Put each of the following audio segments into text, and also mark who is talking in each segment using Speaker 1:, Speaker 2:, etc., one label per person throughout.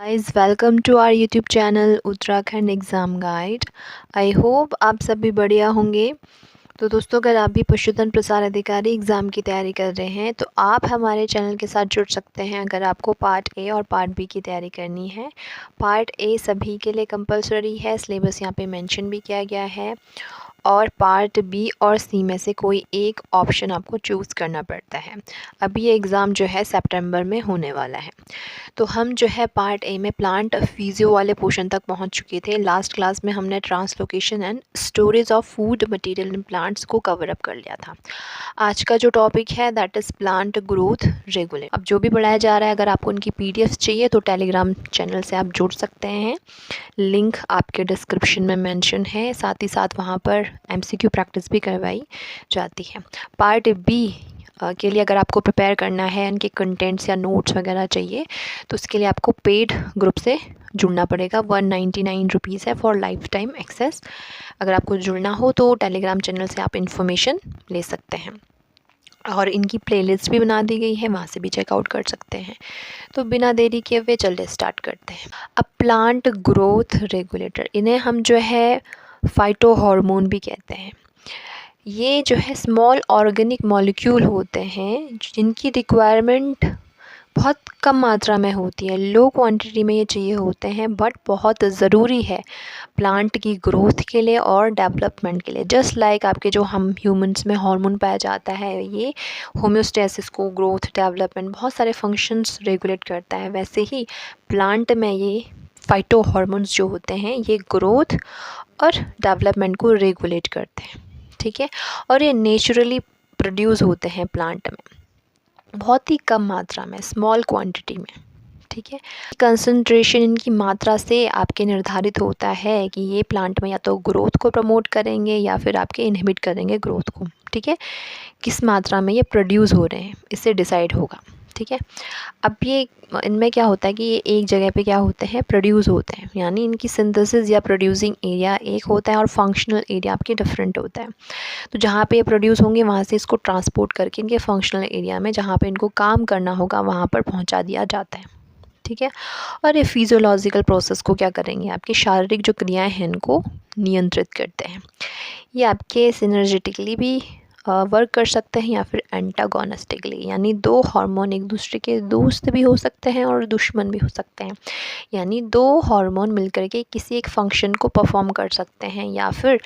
Speaker 1: Guys welcome to our YouTube channel Uttarakhand exam guide. I hope आप सभी बढ़िया होंगे। तो दोस्तों, अगर आप भी पशुधन प्रसार अधिकारी एग्ज़ाम की तैयारी कर रहे हैं तो आप हमारे चैनल के साथ जुड़ सकते हैं। अगर आपको पार्ट ए और पार्ट बी की तैयारी करनी है, पार्ट ए सभी के लिए कंपलसरी है, सिलेबस यहाँ पे मेंशन भी किया गया है, और पार्ट बी और सी में से कोई एक ऑप्शन आपको चूज़ करना पड़ता है। अभी ये एग्ज़ाम जो है सितंबर में होने वाला है। तो हम जो है पार्ट ए में प्लांट फिजियो वाले पोर्शन तक पहुंच चुके थे। लास्ट क्लास में हमने translocation and storage of food material in plants को कवर अप कर लिया था। आज का जो टॉपिक है that is plant growth regulator. अब जो भी पढ़ाया जा रहा है, अगर आपको उनकी पीडीएफ चाहिए तो टेलीग्राम चैनल से आप जुड़ सकते हैं। लिंक आपके डिस्क्रिप्शन में मेंशन है। साथ ही साथ वहाँ पर एमसीक्यू प्रैक्टिस भी करवाई जाती है। पार्ट बी के लिए अगर आपको प्रिपेयर करना है, इनके कंटेंट्स या नोट्स वगैरह चाहिए, तो उसके लिए आपको पेड ग्रुप से जुड़ना पड़ेगा। 199 रुपीज़ है फॉर लाइफ टाइम एक्सेस। अगर आपको जुड़ना हो तो टेलीग्राम चैनल से आप इन्फॉर्मेशन ले सकते हैं, और इनकी प्लेलिस्ट भी बना दी गई है, वहाँ से भी चेकआउट कर सकते हैं। तो बिना देरी किए हुए चलिए स्टार्ट करते हैं। अब प्लांट ग्रोथ रेगुलेटर, इन्हें हम जो है फाइटो हार्मोन भी कहते हैं। ये जो है स्मॉल ऑर्गेनिक मॉलिक्यूल होते हैं जिनकी रिक्वायरमेंट बहुत कम मात्रा में होती है। लो क्वांटिटी में ये चाहिए होते हैं, बट बहुत ज़रूरी है प्लांट की ग्रोथ के लिए और डेवलपमेंट के लिए। जस्ट लाइक आपके जो हम ह्यूमंस में हार्मोन पाया जाता है, ये होम्योस्टेसिस को, ग्रोथ, डेवलपमेंट, बहुत सारे फंक्शंस रेगुलेट करता है, वैसे ही प्लांट में ये फाइटो हार्मोन्स जो होते हैं ये ग्रोथ और डेवलपमेंट को रेगुलेट करते हैं। ठीक है, और ये नेचुरली प्रोड्यूस होते हैं प्लांट में बहुत ही कम मात्रा में, स्मॉल क्वांटिटी में। ठीक है, कंसंट्रेशन इनकी मात्रा से आपके निर्धारित होता है कि ये प्लांट में या तो ग्रोथ को प्रमोट करेंगे या फिर आपके इनहिबिट करेंगे ग्रोथ को। ठीक है, किस मात्रा में ये प्रोड्यूस हो रहे हैं इससे डिसाइड होगा। ठीक है, अब ये इनमें क्या होता है कि ये एक जगह पे क्या होते हैं, प्रोड्यूस होते हैं, यानी इनकी सिंथेसिस या प्रोड्यूसिंग एरिया एक होता है और फंक्शनल एरिया आपके डिफरेंट होता है। तो जहाँ पे ये प्रोड्यूस होंगे वहाँ से इसको ट्रांसपोर्ट करके इनके फंक्शनल एरिया में, जहाँ पे इनको काम करना होगा, वहाँ पर पहुँचा दिया जाता है। ठीक है, और ये फिजियोलॉजिकल प्रोसेस को क्या करेंगे, आपकी शारीरिक जो क्रियाएं हैं इनको नियंत्रित करते हैं। ये आपके सिनर्जेटिकली भी वर्क कर सकते हैं या फिर एंटागोनिस्टिकली, यानी दो हार्मोन एक दूसरे के दोस्त भी हो सकते हैं और दुश्मन भी हो सकते हैं। यानी दो हार्मोन मिलकर के किसी एक फंक्शन को परफॉर्म कर सकते हैं, या फिर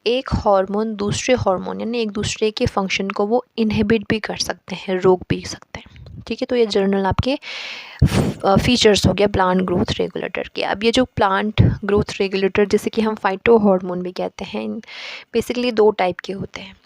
Speaker 1: एक हार्मोन दूसरे हार्मोन यानी एक दूसरे के फंक्शन को वो इनहिबिट भी कर सकते हैं, रोक भी सकते हैं। ठीक है, तो ये जनरल आपके फीचर्स हो गया प्लांट ग्रोथ रेगुलेटर के। अब ये जो प्लांट ग्रोथ रेगुलेटर, जैसे कि हम फाइटो हार्मोन भी कहते हैं, बेसिकली दो टाइप के होते हैं,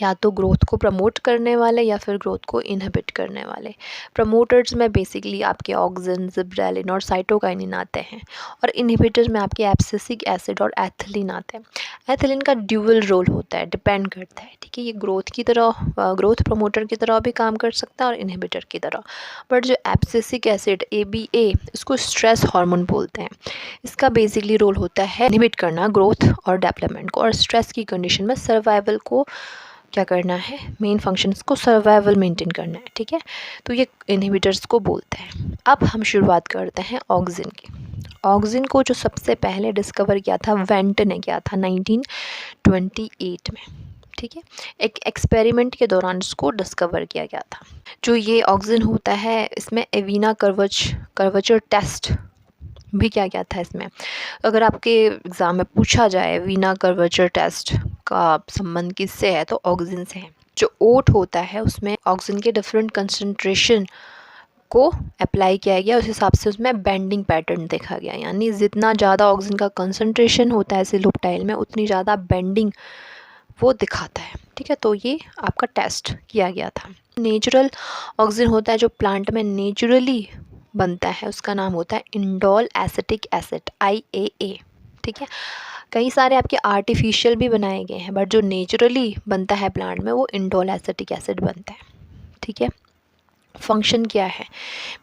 Speaker 1: या तो ग्रोथ को प्रमोट करने वाले या फिर ग्रोथ को इनहिबिट करने वाले। प्रमोटर्स में बेसिकली आपके ऑक्सिन, जिब्रेलिन और साइटोकाइनिन आते हैं, और इनहिबिटर्स में आपके एब्सिसिक एसिड और एथिलीन आते हैं। एथिलीन का ड्यूअल रोल होता है, डिपेंड करता है। ठीक है, ये ग्रोथ की तरह, ग्रोथ प्रमोटर की तरह भी काम कर सकता है और इनहिबिटर की तरह। बट जो एब्सिसिक एसिड ABA, इसको स्ट्रेस हार्मोन बोलते हैं। इसका बेसिकली रोल होता है इनहिबिट करना ग्रोथ और डेवलपमेंट को, और स्ट्रेस की कंडीशन में सर्वाइवल को क्या करना है, मेन फंक्शंस को सर्वाइवल मेंटेन करना है। ठीक है, तो ये इनहिबिटर्स को बोलते हैं। अब हम शुरुआत करते हैं ऑक्सिन की। ऑक्सिन को जो सबसे पहले डिस्कवर किया था वेंट ने किया था 1928 में। ठीक है, एक एक्सपेरिमेंट के दौरान इसको डिस्कवर किया गया था। जो ये ऑक्सिन होता है, इसमें एविना कर्वेचर टेस्ट भी क्या क्या था इसमें। अगर आपके एग्ज़ाम में पूछा जाए वीना कर्वेचर टेस्ट का संबंध किससे है, तो ऑक्सिन से है। जो ओट होता है उसमें ऑक्सिन के डिफरेंट कंसंट्रेशन को अप्लाई किया गया, उस हिसाब से उसमें बेंडिंग पैटर्न देखा गया, यानी जितना ज़्यादा ऑक्सिन का कंसंट्रेशन होता है सिलोप्टाइल में, उतनी ज़्यादा बेंडिंग वो दिखाता है। ठीक है, तो ये आपका टेस्ट किया गया था। नेचुरल ऑक्सिन होता है जो प्लांट में नेचुरली बनता है, उसका नाम होता है इंडोल एसिटिक एसिड, IAA। ठीक है, कई सारे आपके आर्टिफिशियल भी बनाए गए हैं, बट जो नेचुरली बनता है प्लांट में वो इंडोल एसिटिक एसिड बनता है। ठीक है, फंक्शन क्या है,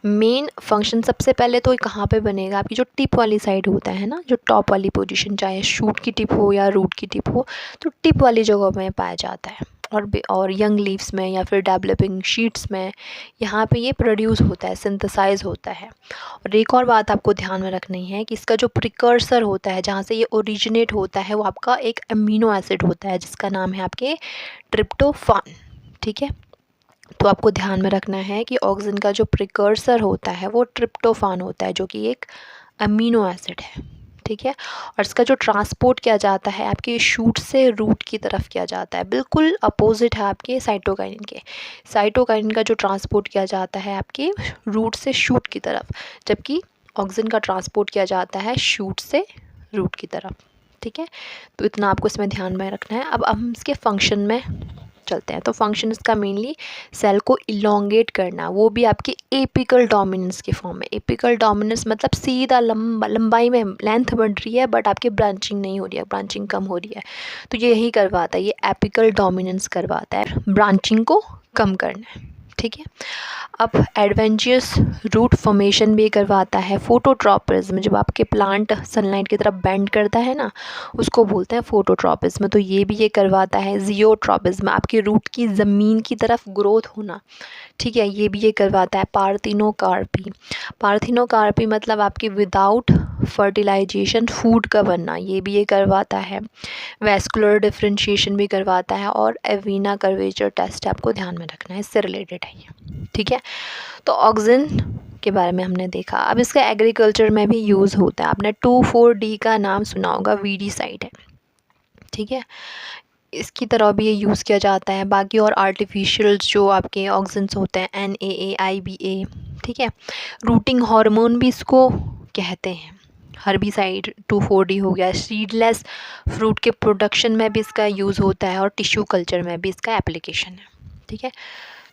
Speaker 1: मेन फंक्शन सबसे पहले तो कहाँ पे बनेगा, आपकी जो टिप वाली साइड होता है ना, जो टॉप वाली पोजीशन, चाहे शूट की टिप हो या रूट की टिप हो, तो टिप वाली जगह में पाया जाता है। और यंग लीव्स में या फिर डेवलपिंग शीट्स में यहाँ पे ये प्रोड्यूस होता है, सिंथेसाइज होता है। और एक और बात आपको ध्यान में रखनी है कि इसका जो प्रिकर्सर होता है, जहाँ से ये ओरिजिनेट होता है, वो आपका एक अमीनो एसिड होता है जिसका नाम है आपके ट्रिप्टोफान। ठीक है, तो आपको ध्यान में रखना है कि ऑक्सिन का जो प्रिकर्सर होता है वो ट्रिप्टोफान होता है, जो कि एक अमीनो एसिड है। ठीक है, और इसका जो ट्रांसपोर्ट किया जाता है आपके शूट से रूट की तरफ किया जाता है, बिल्कुल अपोजिट है आपके साइटोकाइनिन के। साइटोकाइनिन का जो ट्रांसपोर्ट किया जाता है आपके रूट से शूट की तरफ, जबकि ऑक्सिन का ट्रांसपोर्ट किया जाता है शूट से रूट की तरफ। ठीक है, तो इतना आपको इसमें ध्यान में रखना है। अब हम इसके फंक्शन में चलते हैं। तो फंक्शन इसका मेनली सेल को इलोंगेट करना, वो भी आपकी एपिकल डोमिनेंस के फॉर्म में। एपिकल डोमिनेंस मतलब सीधा लंबाई में लेंथ बढ़ रही है बट आपकी ब्रांचिंग नहीं हो रही है, ब्रांचिंग कम हो रही है, तो ये यही करवाता है, ये एपिकल डोमिनेंस करवाता है, ब्रांचिंग को कम करना है। ठीक है, अब एडवेंचरस रूट फॉर्मेशन भी करवाता है। फोटोट्रॉपिज्म, जब आपके प्लांट सनलाइट की तरफ बेंड करता है ना, उसको बोलते हैं फोटोट्रॉपिज्म, तो ये भी ये करवाता है। जियोट्रॉपिज्म, आपके रूट की ज़मीन की तरफ ग्रोथ होना, ठीक है, ये भी ये करवाता है। पार्थिनोकार्पी, पार्थिनोकार्पी मतलब आपकी विदाउट फर्टिलाइजेशन फूड का बनना, ये भी ये करवाता है। वैस्कुलर डिफरेंशिएशन भी करवाता है, और एवीना कर्वेचर टेस्ट आपको ध्यान में रखना है, इससे रिलेटेड है ये। ठीक है, तो ऑक्सिन के बारे में हमने देखा। अब इसका एग्रीकल्चर में भी यूज़ होता है। आपने 2,4-D का नाम सुना होगा, वीडीसाइड है। ठीक है, इसकी तरह भी ये यूज़ किया जाता है। बाकी और आर्टिफिशियल जो आपके ऑक्सिन्स होते हैं, NAA, IBA, ठीक है, रूटिंग हार्मोन भी इसको कहते हैं। हर्बिसाइड 2,4-D हो गया। सीडलेस फ्रूट के प्रोडक्शन में भी इसका यूज़ होता है, और टिश्यू कल्चर में भी इसका एप्लीकेशन है। ठीक है,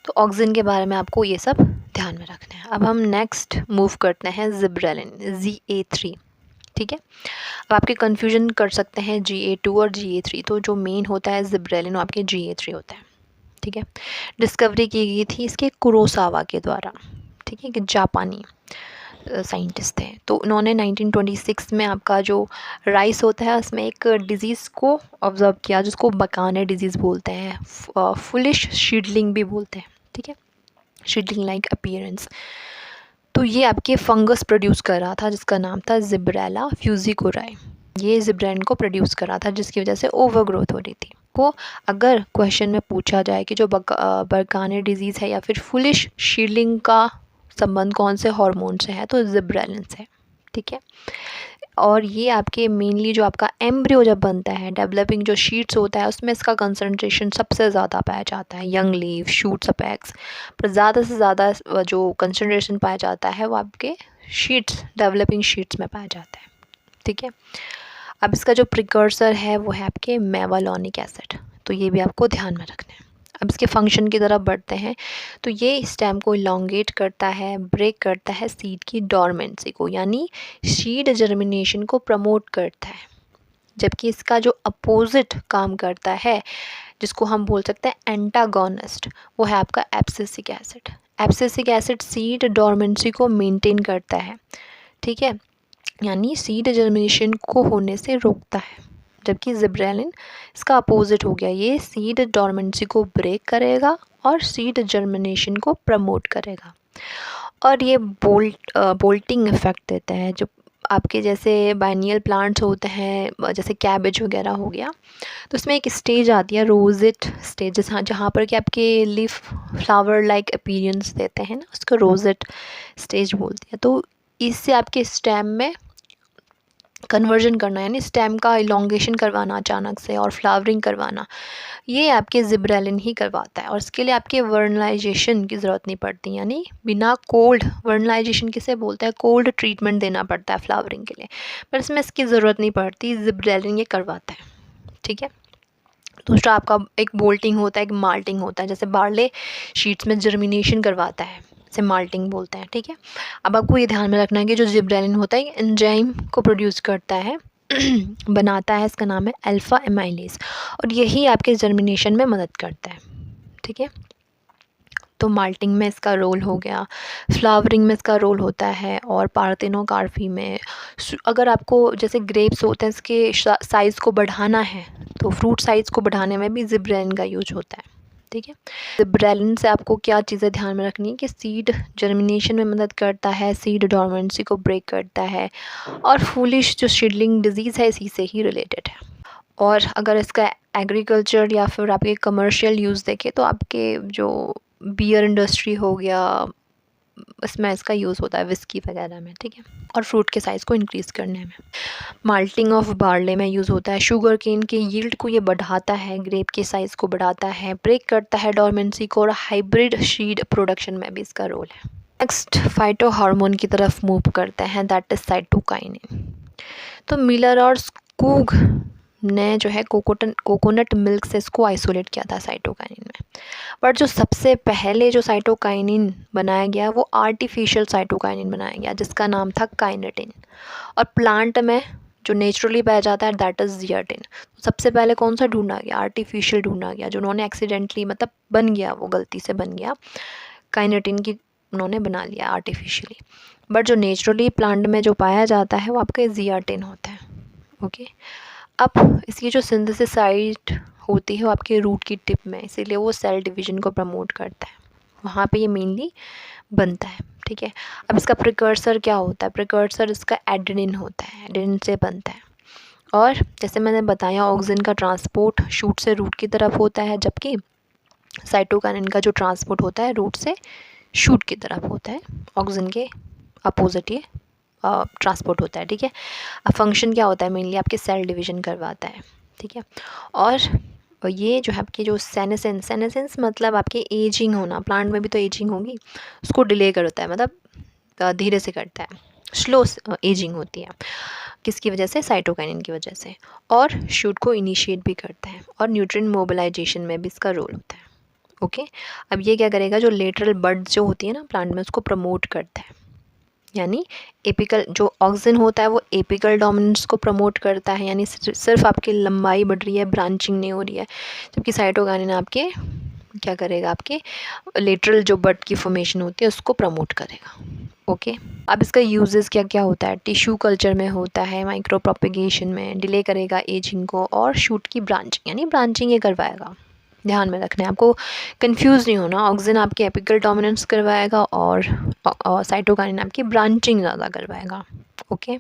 Speaker 1: तो ऑक्सिन के बारे में आपको ये सब ध्यान में रखना है। अब हम नेक्स्ट मूव करते हैं जिब्रेलिन, GA3। ठीक है, अब आपके कन्फ्यूजन कर सकते हैं GA2 और GA3, तो जो मेन होता है जिब्रेलिन वो आपके GA3 होता है। ठीक है, डिस्कवरी की गई थी इसके कुरोसावा के द्वारा। ठीक है, कि जापानी साइंटिस्ट थे, तो उन्होंने 1926 में आपका जो राइस होता है उसमें एक डिज़ीज़ को ऑब्ज़र्व किया, जिसको बकाने डिजीज़ बोलते हैं, फुलिश शीडलिंग भी बोलते हैं। ठीक है, शीडलिंग लाइक अपीयरेंस। तो ये आपके फंगस प्रोड्यूस कर रहा था जिसका नाम था जिब्रेला फ्यूजिकोराई। ये जिब्रेलिन को प्रोड्यूस कर रहा था, जिसकी वजह से ओवर ग्रोथ हो रही थी। को अगर क्वेश्चन में पूछा जाए कि जो बकाने डिजीज़ है या फिर फुलिश शीडलिंग का संबंध कौन से हार्मोन से है, तो जिब्रेलिन से। ठीक है, और ये आपके मेनली जो आपका एम्ब्रियो जब बनता है, डेवलपिंग जो शीट्स होता है, उसमें इसका कंसंट्रेशन सबसे ज़्यादा पाया जाता है। यंग लीव, शूट्स, अपेक्स पर ज़्यादा से ज़्यादा जो कंसंट्रेशन पाया जाता है वो आपके शीट्स, डेवलपिंग शीट्स में पाया जाता है। ठीक है, अब इसका जो प्रिकर्सर है वो है आपके मेवालोनिक एसिड, तो ये भी आपको ध्यान में रखना है। अब इसके फंक्शन की तरफ बढ़ते हैं, तो ये स्टेम को इलोंगेट करता है, ब्रेक करता है सीड की डॉर्मेंसी को, यानी सीड जर्मिनेशन को प्रमोट करता है। जबकि इसका जो अपोजिट काम करता है, जिसको हम बोल सकते हैं एंटागोनिस्ट, वो है आपका abscisic acid. Abscisic acid seed dormancy को मेंटेन करता है। ठीक है, यानी सीड जर्मिनेशन को होने से रोकता है। जबकि जिब्रेलिन इसका अपोजिट हो गया, ये सीड डॉर्मेंसी को ब्रेक करेगा और सीड जर्मिनेशन को प्रमोट करेगा। और ये बोल्टिंग इफेक्ट देता है। जो आपके जैसे बाइनियल प्लांट्स होते हैं, जैसे कैबेज वगैरह हो गया, तो उसमें एक स्टेज आती है, रोजेट स्टेज, जहाँ पर कि आपके लीफ फ्लावर लाइक अपीयरेंस देते हैं ना, उसको रोजेट स्टेज बोलते हैं। तो इससे आपके स्टेम में कन्वर्जन करना, यानी स्टेम का इलोंगेशन करवाना अचानक से और फ्लावरिंग करवाना, ये आपके जिब्रेलिन ही करवाता है। और इसके लिए आपके वर्नलाइजेशन की ज़रूरत नहीं पड़ती, यानी बिना कोल्ड, वर्नलाइजेशन किसे बोलते हैं, कोल्ड ट्रीटमेंट देना पड़ता है फ्लावरिंग के लिए, पर इसमें इसकी ज़रूरत नहीं पड़ती, जिब्रेलिन ये करवाता है। ठीक है, दूसरा आपका एक बोल्टिंग होता है, एक माल्टिंग होता है। जैसे बार्ले शीट्स में जर्मिनेशन करवाता है, इसे माल्टिंग बोलते हैं। ठीक है, अब आपको ये ध्यान में रखना है कि जो जिब्रेलिन होता है एंजाइम को प्रोड्यूस करता है, बनाता है, इसका नाम है अल्फा एमाइलेज, और यही आपके जर्मिनेशन में मदद करता है। ठीक है, तो माल्टिंग में इसका रोल हो गया, फ्लावरिंग में इसका रोल होता है, और पार्थेनोकार्पी में अगर आपको जैसे ग्रेप्स होते हैं इसके साइज़ को बढ़ाना है तो फ्रूट साइज़ को बढ़ाने में भी जिब्रेलिन का यूज होता है। ठीक है, जिब्रेलिन से आपको क्या चीज़ें ध्यान में रखनी है कि सीड जर्मिनेशन में मदद करता है, सीड डोरमेंसी को ब्रेक करता है, और फूलिश जो शिडलिंग डिजीज़ है इसी से ही रिलेटेड है। और अगर इसका एग्रीकल्चर या फिर आपके कमर्शियल यूज़ देखें तो आपके जो बियर इंडस्ट्री हो गया, इसमें इसका यूज़ होता है विस्की वगैरह में। ठीक है, और फ्रूट के साइज़ को इंक्रीज़ करने में। माल्टिंग ऑफ बार्ले में यूज़ होता है, शुगर केन के यील्ड को ये बढ़ाता है, ग्रेप के साइज़ को बढ़ाता है, ब्रेक करता है डोरमेंसी को, और हाइब्रिड सीड प्रोडक्शन में भी इसका रोल है। नेक्स्ट फाइटो हार्मोन की तरफ मूव करते हैं, दैट इज़ साइटोकाइनिन। तो मिलर और स्कूग ने जो है कोकोनट मिल्क से इसको आइसोलेट किया था साइटोकाइनिन में। बट जो सबसे पहले जो साइटोकाइनिन बनाया गया वो आर्टिफिशियल साइटोकाइनिन बनाया गया जिसका नाम था काइनेटिन, और प्लांट में जो नेचुरली पाया जाता है दैट इज़ जियाटिन। सबसे पहले कौन सा ढूंढा गया? आर्टिफिशियल ढूंढा गया, जो उन्होंने एक्सीडेंटली मतलब बन गया, वो गलती से बन गया, काइनेटिन की उन्होंने बना लिया आर्टिफिशियली। बट जो नेचुरली प्लांट में जो पाया जाता है वो आपका जियाटिन होता है। ओके, अब इसकी जो सिंथेसिस साइट होती है वो आपके रूट की टिप में, इसीलिए वो सेल डिवीजन को प्रमोट करता है, वहाँ पे ये मेनली बनता है। ठीक है, अब इसका प्रिकर्सर क्या होता है? प्रिकर्सर इसका एडेनिन होता है, एडेनिन से बनता है। और जैसे मैंने बताया ऑक्सिन का ट्रांसपोर्ट शूट से रूट की तरफ होता है, जबकि साइटोकाइनिन का जो ट्रांसपोर्ट होता है रूट से शूट की तरफ होता है, ऑक्सिन के अपोजिट ये ट्रांसपोर्ट होता है। ठीक है, अब फंक्शन क्या होता है? मेनली आपके सेल डिवीजन करवाता है। ठीक है, और ये जो है आपकी जो सेनेसेंस मतलब आपके एजिंग होना, प्लांट में भी तो एजिंग होगी, उसको डिले करता है, मतलब धीरे से करता है, स्लो एजिंग होती है। किसकी वजह से? साइटोकाइनिन की वजह से। और शूट को इनिशिएट भी करता है, और न्यूट्रिएंट मोबिलाइजेशन में भी इसका रोल होता है। ओके, अब ये क्या करेगा? जो लेटरल बड्स जो होती है ना प्लांट में, उसको प्रमोट करता है, यानी एपिकल जो ऑक्सिन होता है वो एपिकल डोमिनेंस को प्रमोट करता है, यानी सिर्फ आपकी लंबाई बढ़ रही है, ब्रांचिंग नहीं हो रही है, जबकि साइटोकाइनिन आपके क्या करेगा? आपके लेटरल जो बड की फॉर्मेशन होती है उसको प्रमोट करेगा। ओके, अब इसका यूजेस क्या क्या होता है? टिश्यू कल्चर में होता है, माइक्रो प्रोपेगेशन में, डिले करेगा एजिंग को, और शूट की ब्रांचिंग, यानी ब्रांचिंग ये करवाएगा। ध्यान में रखना है, आपको कंफ्यूज नहीं होना, ऑक्सिन आपके एपिकल डोमिनेंस करवाएगा और साइटोकाइनिन आपकी ब्रांचिंग ज़्यादा करवाएगा। ओके,